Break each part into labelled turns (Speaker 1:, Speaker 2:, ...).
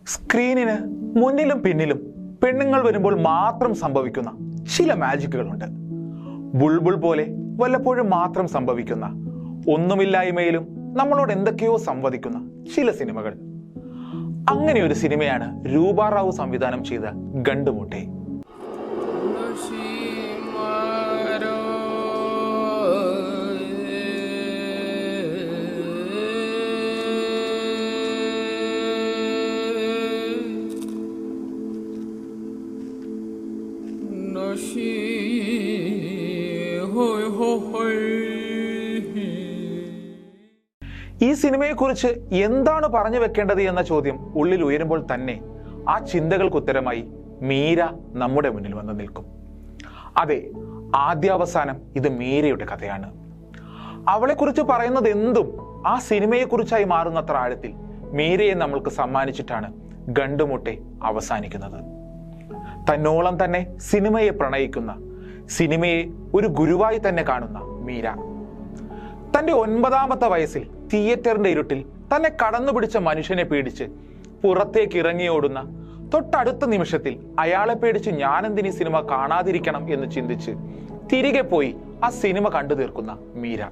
Speaker 1: സ്ക്രീനിന് മുന്നിലും പിന്നിലും പെണ്ണുങ്ങൾ വരുമ്പോൾ മാത്രം സംഭവിക്കുന്ന ചില മാജിക്കുകളുണ്ട്. ബുൾബുൾ പോലെ വല്ലപ്പോഴും മാത്രം സംഭവിക്കുന്ന, ഒന്നുമില്ലായ്മയിലും നമ്മളോട് എന്തൊക്കെയോ സംവദിക്കുന്ന ചില സിനിമകൾ. അങ്ങനെ ഒരു സിനിമയാണ് രൂപ റാവു സംവിധാനം ചെയ്ത ഗണ്ടുമുട്ടെ. ഈ സിനിമയെക്കുറിച്ച് എന്താണ് പറഞ്ഞു വെക്കേണ്ടത് എന്ന ചോദ്യം ഉള്ളിൽ ഉയരുമ്പോൾ തന്നെ ആ ചിന്തകൾക്ക് ഉത്തരമായി മീര നമ്മുടെ മുന്നിൽ വന്ന് നിൽക്കും. അതെ, ആദ്യാവസാനം ഇത് മീരയുടെ കഥയാണ്. അവളെക്കുറിച്ച് പറയുന്നത് എന്തും ആ സിനിമയെക്കുറിച്ചായി മാറുന്നത്ര ആഴത്തിൽ മീരയെ നമ്മൾക്ക് സമ്മാനിച്ചിട്ടാണ് ഗണ്ടുമുട്ടെ അവസാനിക്കുന്നത്. തന്നോളം തന്നെ സിനിമയെ പ്രണയിക്കുന്ന, സിനിമയെ ഒരു ഗുരുവായി തന്നെ കാണുന്ന മീര തന്റെ 9ാമത്തെ വയസ്സിൽ തിയേറ്ററിന്റെ ഇരുട്ടിൽ തന്നെ കടന്നുപിടിച്ച മനുഷ്യനെ പേടിച്ച് പുറത്തേക്ക് ഇറങ്ങിയോടുന്ന തൊട്ടടുത്ത നിമിഷത്തിൽ അയാളെ പേടിച്ച് ഞാനെന്തിനീ സിനിമ കാണാതിരിക്കണം എന്ന് ചിന്തിച്ച് തിരികെ പോയി ആ സിനിമ കണ്ടു തീർക്കുന്ന മീര.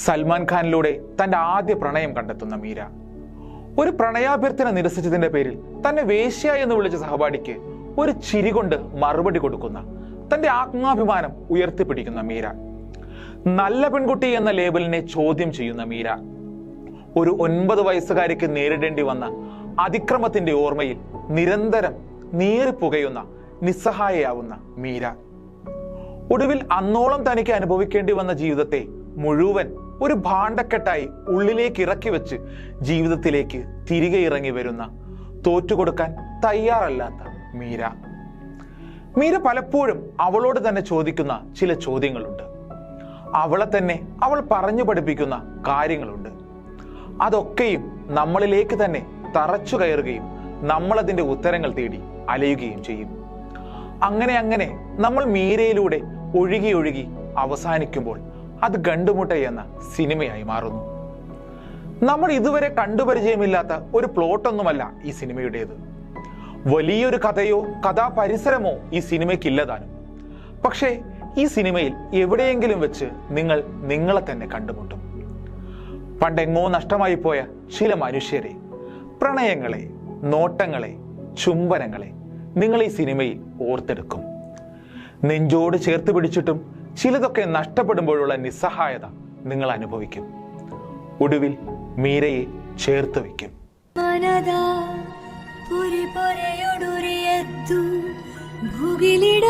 Speaker 1: സൽമാൻ ഖാനിലൂടെ തന്റെ ആദ്യ പ്രണയം കണ്ടെത്തുന്ന മീര. ഒരു പ്രണയാഭ്യർത്ഥന നിരസിച്ചതിന്റെ പേരിൽ തന്നെ വേശ്യ എന്ന് വിളിച്ച സഹപാഠിക്ക് ഒരു ചിരി കൊണ്ട് മറുപടി കൊടുക്കുന്ന, തന്റെ ആത്മാഭിമാനം ഉയർത്തിപ്പിടിക്കുന്ന മീര. നല്ല പെൺകുട്ടി എന്ന ലേബലിനെ ചോദ്യം ചെയ്യുന്ന മീര. ഒരു 9 വയസ്സുകാരിക്ക് നേരിടേണ്ടി വന്ന അതിക്രമത്തിന്റെ ഓർമ്മയിൽ നിരന്തരം നീറിപ്പുകയുന്ന, നിസ്സഹായയാവുന്ന മീര. ഒടുവിൽ അന്നോളം തനിക്ക് അനുഭവിക്കേണ്ടി വന്ന ജീവിതത്തെ മുഴുവൻ ഒരു ഭാണ്ഡക്കെട്ടായി ഉള്ളിലേക്ക് ഇറക്കി വെച്ച് ജീവിതത്തിലേക്ക് തിരികെ ഇറങ്ങി വരുന്ന, തോറ്റുകൊടുക്കാൻ തയ്യാറല്ലാത്ത മീര. മീര പലപ്പോഴും അവളോട് തന്നെ ചോദിക്കുന്ന ചില ചോദ്യങ്ങളുണ്ട്. അവളെ തന്നെ അവൾ പറഞ്ഞു പഠിപ്പിക്കുന്ന കാര്യങ്ങളുണ്ട്. അതൊക്കെയും നമ്മളിലേക്ക് തന്നെ തറച്ചു കയറുകയും നമ്മളതിൻ്റെ ഉത്തരങ്ങൾ തേടി അലയുകയും ചെയ്യും. അങ്ങനെ നമ്മൾ മീരയിലൂടെ ഒഴുകി അവസാനിക്കുമ്പോൾ അത് ഗണ്ടുമുട്ട എന്ന സിനിമയായി മാറുന്നു. നമ്മൾ ഇതുവരെ കണ്ടുപരിചയമില്ലാത്ത ഒരു പ്ലോട്ടൊന്നുമല്ല ഈ സിനിമയുടേത്. വലിയൊരു കഥയോ കഥാപരിസരമോ ഈ സിനിമയ്ക്കില്ലതാനും. പക്ഷേ ഈ സിനിമയിൽ എവിടെയെങ്കിലും വെച്ച് നിങ്ങൾ നിങ്ങളെ തന്നെ കണ്ടുമുട്ടും. പണ്ടെങ്ങോ നഷ്ടമായി പോയ ചില മനുഷ്യരെ, പ്രണയങ്ങളെ, നോട്ടങ്ങളെ, ചുംബനങ്ങളെ നിങ്ങൾ ഈ സിനിമയിൽ ഓർത്തെടുക്കും. നെഞ്ചോട് ചേർത്ത് പിടിച്ചിട്ടും ചിലതൊക്കെ നഷ്ടപ്പെടുമ്പോഴുള്ള നിസ്സഹായത നിങ്ങൾ അനുഭവിക്കും. ഒടുവിൽ മീരയെ ചേർത്ത് വയ്ക്കും.
Speaker 2: ഭൂഗിലിട